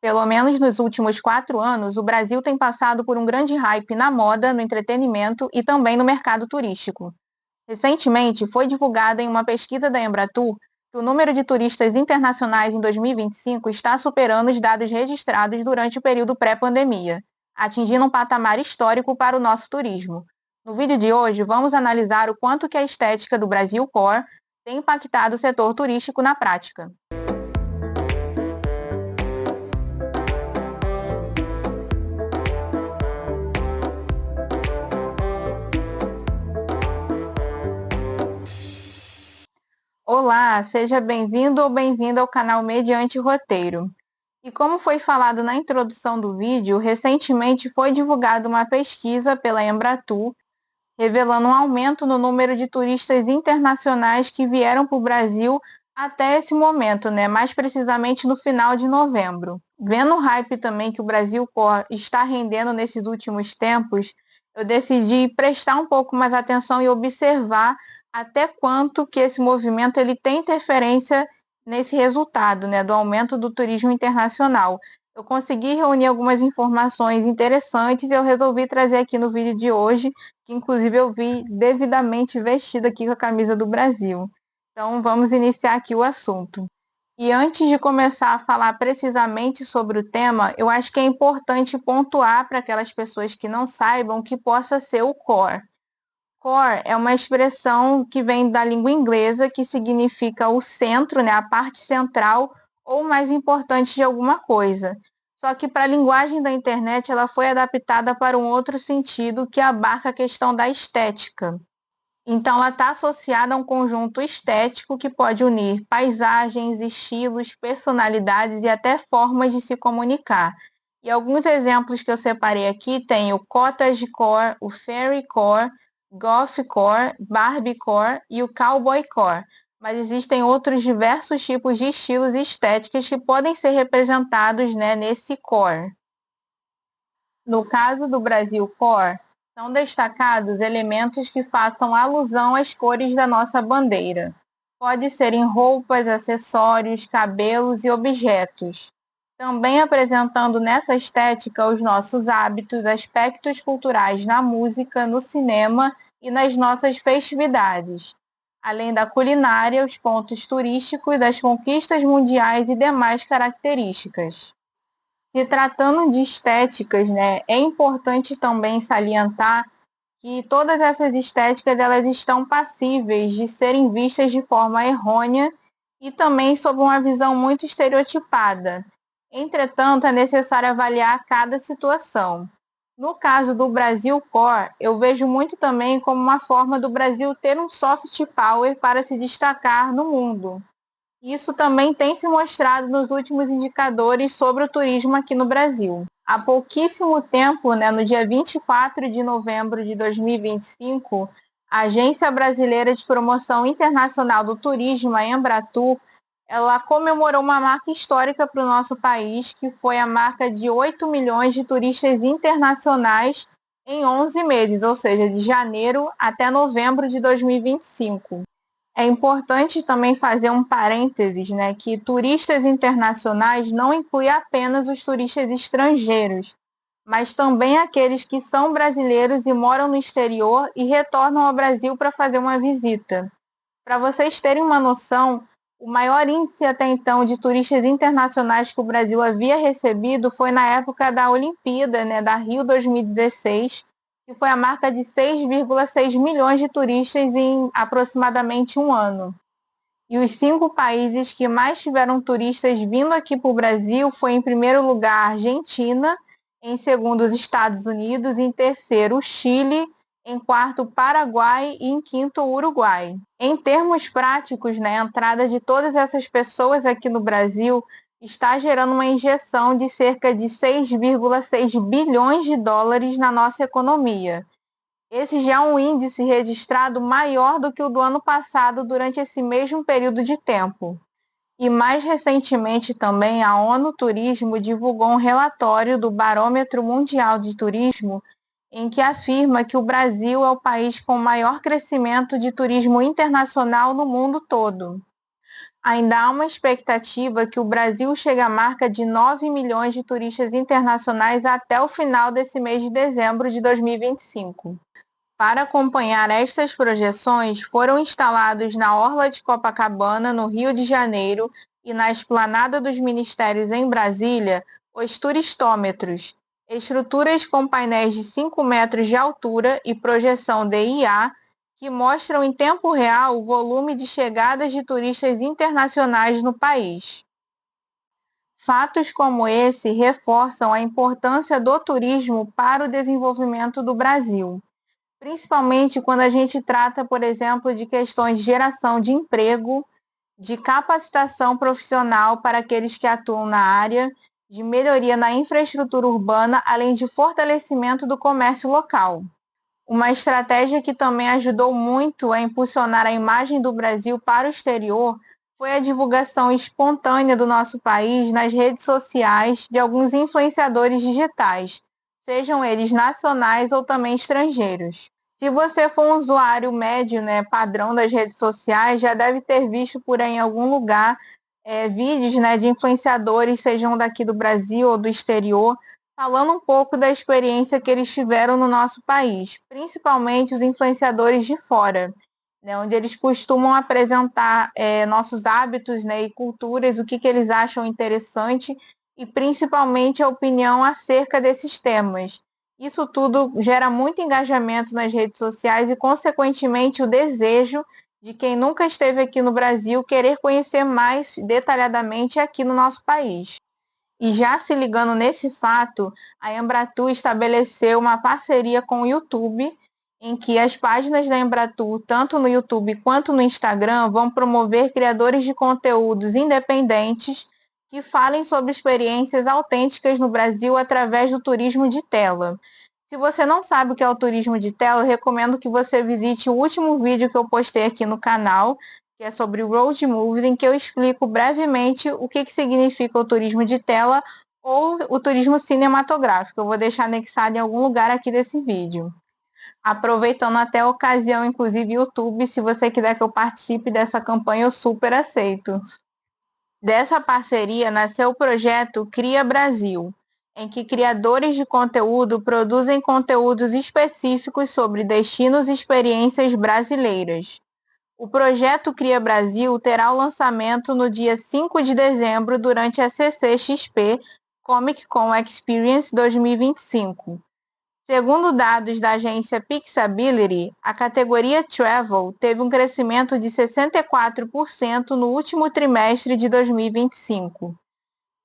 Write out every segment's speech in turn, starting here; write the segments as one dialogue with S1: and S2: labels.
S1: Pelo menos nos últimos 4 anos, o Brasil tem passado por um grande hype na moda, no entretenimento e também no mercado turístico. Recentemente, foi divulgada em uma pesquisa da Embratur que o número de turistas internacionais em 2025 está superando os dados registrados durante o período pré-pandemia, atingindo um patamar histórico para o nosso turismo. No vídeo de hoje, vamos analisar o quanto que a estética do Brasil Core tem impactado o setor turístico na prática. Olá, seja bem-vindo ou bem-vinda ao canal Mediante Roteiro. E como foi falado na introdução do vídeo, recentemente foi divulgada uma pesquisa pela Embratur, revelando um aumento no número de turistas internacionais que vieram para o Brasil até esse momento, mais precisamente no final de novembro. Vendo o hype também que o Brasil Core está rendendo nesses últimos tempos, eu decidi prestar um pouco mais atenção e observar até quanto que esse movimento ele tem interferência nesse resultado, do aumento do turismo internacional. Eu consegui reunir algumas informações interessantes e eu resolvi trazer aqui no vídeo de hoje, que inclusive eu vi devidamente vestida aqui com a camisa do Brasil. Então vamos iniciar aqui o assunto. E antes de começar a falar precisamente sobre o tema, eu acho que é importante pontuar para aquelas pessoas que não saibam que possa ser o core. Core é uma expressão que vem da língua inglesa que significa o centro, a parte central ou mais importante de alguma coisa. Só que para a linguagem da internet ela foi adaptada para um outro sentido que abarca a questão da estética. Então ela está associada a um conjunto estético que pode unir paisagens, estilos, personalidades e até formas de se comunicar. E alguns exemplos que eu separei aqui tem o cottagecore, o fairycore, gothcore, barbiecore e o cowboycore. Mas existem outros diversos tipos de estilos e estéticas que podem ser representados, nesse core. No caso do Brasil Core, são destacados elementos que façam alusão às cores da nossa bandeira. Pode ser em roupas, acessórios, cabelos e objetos. Também apresentando nessa estética os nossos hábitos, aspectos culturais na música, no cinema e nas nossas festividades, além da culinária, os pontos turísticos, das conquistas mundiais e demais características. Se tratando de estéticas, é importante também salientar que todas essas estéticas elas estão passíveis de serem vistas de forma errônea e também sob uma visão muito estereotipada. Entretanto, é necessário avaliar cada situação. No caso do Brasil Core, eu vejo muito também como uma forma do Brasil ter um soft power para se destacar no mundo. Isso também tem se mostrado nos últimos indicadores sobre o turismo aqui no Brasil. Há pouquíssimo tempo, no dia 24 de novembro de 2025, a Agência Brasileira de Promoção Internacional do Turismo, a Embratur, ela comemorou uma marca histórica para o nosso país, que foi a marca de 8 milhões de turistas internacionais em 11 meses, ou seja, de janeiro até novembro de 2025. É importante também fazer um parênteses, que turistas internacionais não inclui apenas os turistas estrangeiros, mas também aqueles que são brasileiros e moram no exterior e retornam ao Brasil para fazer uma visita. Para vocês terem uma noção, o maior índice até então de turistas internacionais que o Brasil havia recebido foi na época da Olimpíada, da Rio 2016, que foi a marca de 6,6 milhões de turistas em aproximadamente um ano. E os 5 países que mais tiveram turistas vindo aqui para o Brasil foi, em primeiro lugar, a Argentina, em segundo, os Estados Unidos, em terceiro, o Chile, em quarto, o Paraguai e em quinto, o Uruguai. Em termos práticos, a entrada de todas essas pessoas aqui no Brasil está gerando uma injeção de cerca de 6,6 bilhões de dólares na nossa economia. Esse já é um índice registrado maior do que o do ano passado durante esse mesmo período de tempo. E mais recentemente também a ONU Turismo divulgou um relatório do Barômetro Mundial de Turismo em que afirma que o Brasil é o país com maior crescimento de turismo internacional no mundo todo. Ainda há uma expectativa que o Brasil chegue à marca de 9 milhões de turistas internacionais até o final desse mês de dezembro de 2025. Para acompanhar estas projeções, foram instalados na Orla de Copacabana, no Rio de Janeiro, e na Esplanada dos Ministérios, em Brasília, os turistômetros, estruturas com painéis de 5 metros de altura e projeção de IA, que mostram em tempo real o volume de chegadas de turistas internacionais no país. Fatos como esse reforçam a importância do turismo para o desenvolvimento do Brasil, principalmente quando a gente trata, por exemplo, de questões de geração de emprego, de capacitação profissional para aqueles que atuam na área, de melhoria na infraestrutura urbana, além de fortalecimento do comércio local. Uma estratégia que também ajudou muito a impulsionar a imagem do Brasil para o exterior foi a divulgação espontânea do nosso país nas redes sociais de alguns influenciadores digitais, sejam eles nacionais ou também estrangeiros. Se você for um usuário médio, padrão das redes sociais, já deve ter visto por aí em algum lugar vídeos, de influenciadores, sejam daqui do Brasil ou do exterior, falando um pouco da experiência que eles tiveram no nosso país, principalmente os influenciadores de fora, onde eles costumam apresentar nossos hábitos, e culturas, o que eles acham interessante e principalmente a opinião acerca desses temas. Isso tudo gera muito engajamento nas redes sociais e, consequentemente, o desejo de quem nunca esteve aqui no Brasil querer conhecer mais detalhadamente aqui no nosso país. E já se ligando nesse fato, a Embratur estabeleceu uma parceria com o YouTube, em que as páginas da Embratur, tanto no YouTube quanto no Instagram, vão promover criadores de conteúdos independentes que falem sobre experiências autênticas no Brasil através do turismo de tela. Se você não sabe o que é o turismo de tela, eu recomendo que você visite o último vídeo que eu postei aqui no canal, que é sobre road movies, em que eu explico brevemente o que significa o turismo de tela ou o turismo cinematográfico. Eu vou deixar anexado em algum lugar aqui desse vídeo. Aproveitando até a ocasião, inclusive YouTube, se você quiser que eu participe dessa campanha, eu super aceito. Dessa parceria nasceu o projeto Cria Brasil, em que criadores de conteúdo produzem conteúdos específicos sobre destinos e experiências brasileiras. O projeto Cria Brasil terá o lançamento no dia 5 de dezembro durante a CCXP Comic Con Experience 2025. Segundo dados da agência Pixability, a categoria Travel teve um crescimento de 64% no último trimestre de 2025.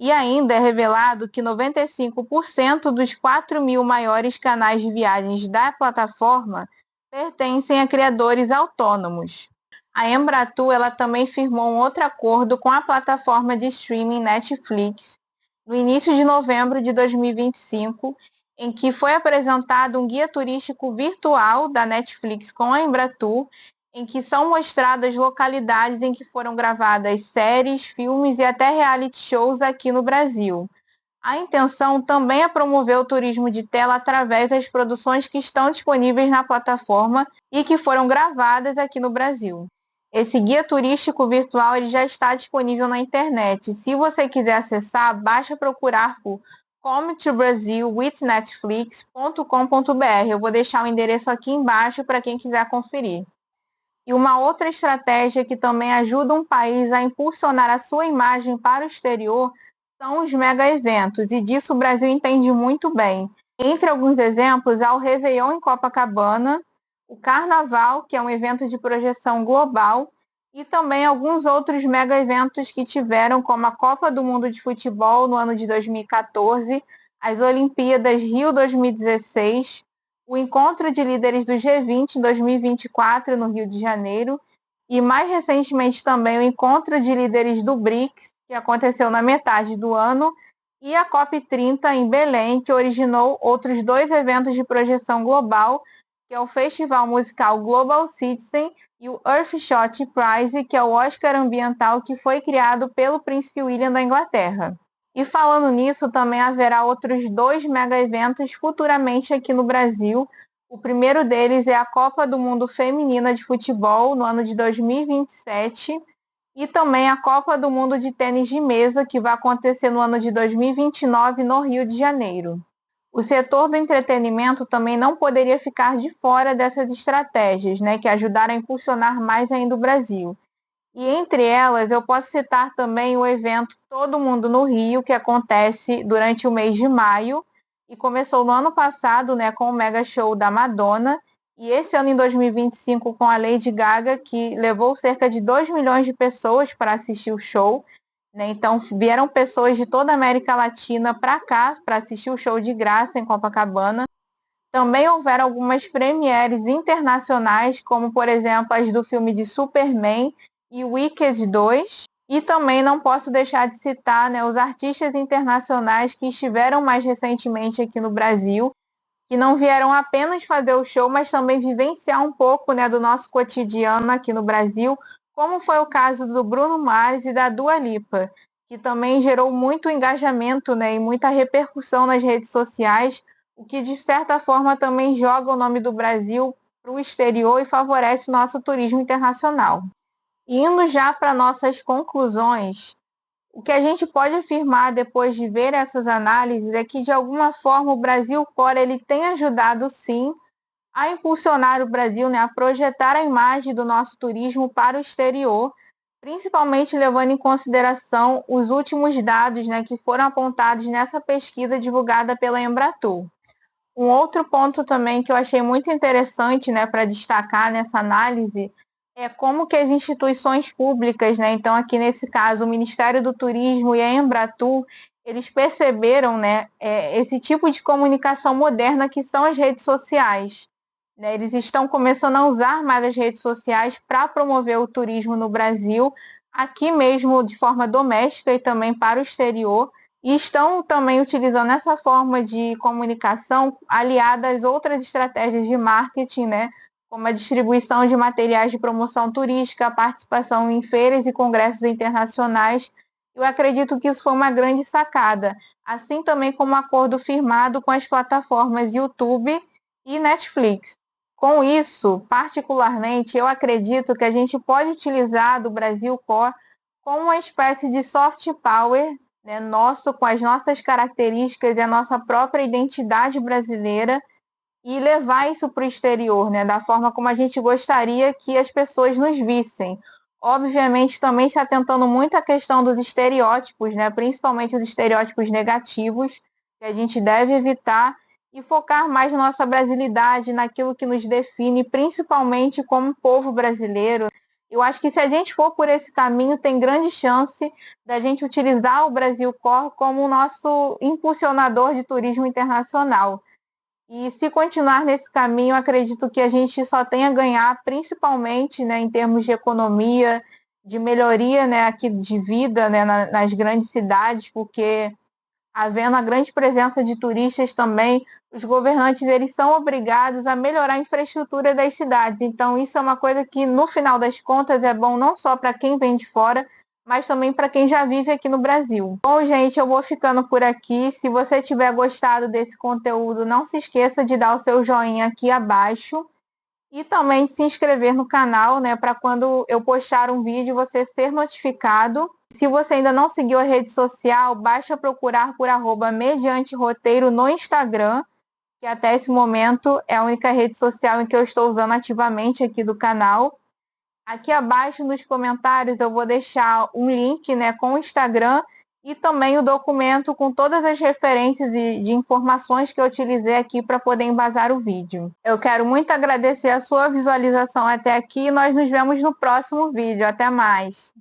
S1: E ainda é revelado que 95% dos 4 mil maiores canais de viagens da plataforma pertencem a criadores autônomos. A Embratur ela também firmou um outro acordo com a plataforma de streaming Netflix no início de novembro de 2025, em que foi apresentado um guia turístico virtual da Netflix com a Embratur, em que são mostradas localidades em que foram gravadas séries, filmes e até reality shows aqui no Brasil. A intenção também é promover o turismo de tela através das produções que estão disponíveis na plataforma e que foram gravadas aqui no Brasil. Esse guia turístico virtual ele já está disponível na internet. Se você quiser acessar, basta procurar por cometobrasilwithnetflix.com.br. Eu vou deixar o endereço aqui embaixo para quem quiser conferir. E uma outra estratégia que também ajuda um país a impulsionar a sua imagem para o exterior são os mega eventos, e disso o Brasil entende muito bem. Entre alguns exemplos, há o Réveillon em Copacabana, o Carnaval, que é um evento de projeção global, e também alguns outros mega eventos que tiveram, como a Copa do Mundo de Futebol no ano de 2014, as Olimpíadas Rio 2016, o Encontro de Líderes do G20 em 2024 no Rio de Janeiro, e mais recentemente também o Encontro de Líderes do BRICS, que aconteceu na metade do ano, e a COP30 em Belém, que originou outros dois eventos de projeção global, que é o Festival Musical Global Citizen e o Earthshot Prize, que é o Oscar ambiental que foi criado pelo Príncipe William da Inglaterra. E falando nisso, também haverá outros dois mega eventos futuramente aqui no Brasil. O primeiro deles é a Copa do Mundo Feminina de Futebol no ano de 2027, e também a Copa do Mundo de Tênis de Mesa, que vai acontecer no ano de 2029 no Rio de Janeiro. O setor do entretenimento também não poderia ficar de fora dessas estratégias, né, que ajudaram a impulsionar mais ainda o Brasil. E entre elas, eu posso citar também o evento Todo Mundo no Rio, que acontece durante o mês de maio, e começou no ano passado, né, com o mega show da Madonna, e esse ano, em 2025, com a Lady Gaga, que levou cerca de 2 milhões de pessoas para assistir o show, né? Então, vieram pessoas de toda a América Latina para cá, para assistir o show de graça em Copacabana. Também houveram algumas premieres internacionais, como, por exemplo, as do filme de Superman e Wicked 2. E também não posso deixar de citar, né, os artistas internacionais que estiveram mais recentemente aqui no Brasil, que não vieram apenas fazer o show, mas também vivenciar um pouco, né, do nosso cotidiano aqui no Brasil, como foi o caso do Bruno Mars e da Dua Lipa, que também gerou muito engajamento, né, e muita repercussão nas redes sociais, o que de certa forma também joga o nome do Brasil para o exterior e favorece o nosso turismo internacional. Indo já para nossas conclusões, o que a gente pode afirmar depois de ver essas análises é que, de alguma forma, o Brasil Core ele tem ajudado, sim, a impulsionar o Brasil, né, a projetar a imagem do nosso turismo para o exterior, principalmente levando em consideração os últimos dados, né, que foram apontados nessa pesquisa divulgada pela Embratur. Um outro ponto também que eu achei muito interessante, né, para destacar nessa análise é como que as instituições públicas, né, então aqui nesse caso o Ministério do Turismo e a Embratur, eles perceberam, né, esse tipo de comunicação moderna que são as redes sociais, né? Eles estão começando a usar mais as redes sociais para promover o turismo no Brasil, aqui mesmo de forma doméstica e também para o exterior, e estão também utilizando essa forma de comunicação aliada às outras estratégias de marketing, né, como a distribuição de materiais de promoção turística, a participação em feiras e congressos internacionais. Eu acredito que isso foi uma grande sacada, assim também como um acordo firmado com as plataformas YouTube e Netflix. Com isso, particularmente, eu acredito que a gente pode utilizar do Brasil Core como uma espécie de soft power, né, nosso, com as nossas características e a nossa própria identidade brasileira, e levar isso para o exterior, né, da forma como a gente gostaria que as pessoas nos vissem. Obviamente, também se atentando muito à questão dos estereótipos, né, principalmente os estereótipos negativos, que a gente deve evitar e focar mais na nossa brasilidade, naquilo que nos define, principalmente como povo brasileiro. Eu acho que se a gente for por esse caminho, tem grande chance da gente utilizar o Brasil Core como o nosso impulsionador de turismo internacional. E se continuar nesse caminho, acredito que a gente só tem a ganhar, principalmente, né, em termos de economia, de melhoria, né, aqui de vida, né, nas grandes cidades, porque havendo a grande presença de turistas também, os governantes eles são obrigados a melhorar a infraestrutura das cidades. Então, isso é uma coisa que, no final das contas, é bom não só para quem vem de fora, mas também para quem já vive aqui no Brasil. Bom, gente, eu vou ficando por aqui. Se você tiver gostado desse conteúdo, não se esqueça de dar o seu joinha aqui abaixo e também de se inscrever no canal, né, para quando eu postar um vídeo você ser notificado. Se você ainda não seguiu a rede social, basta procurar por @medianteroteiro no Instagram, que até esse momento é a única rede social em que eu estou usando ativamente aqui do canal. Aqui abaixo nos comentários eu vou deixar um link, né, com o Instagram e também o documento com todas as referências de informações que eu utilizei aqui para poder embasar o vídeo. Eu quero muito agradecer a sua visualização até aqui e nós nos vemos no próximo vídeo. Até mais!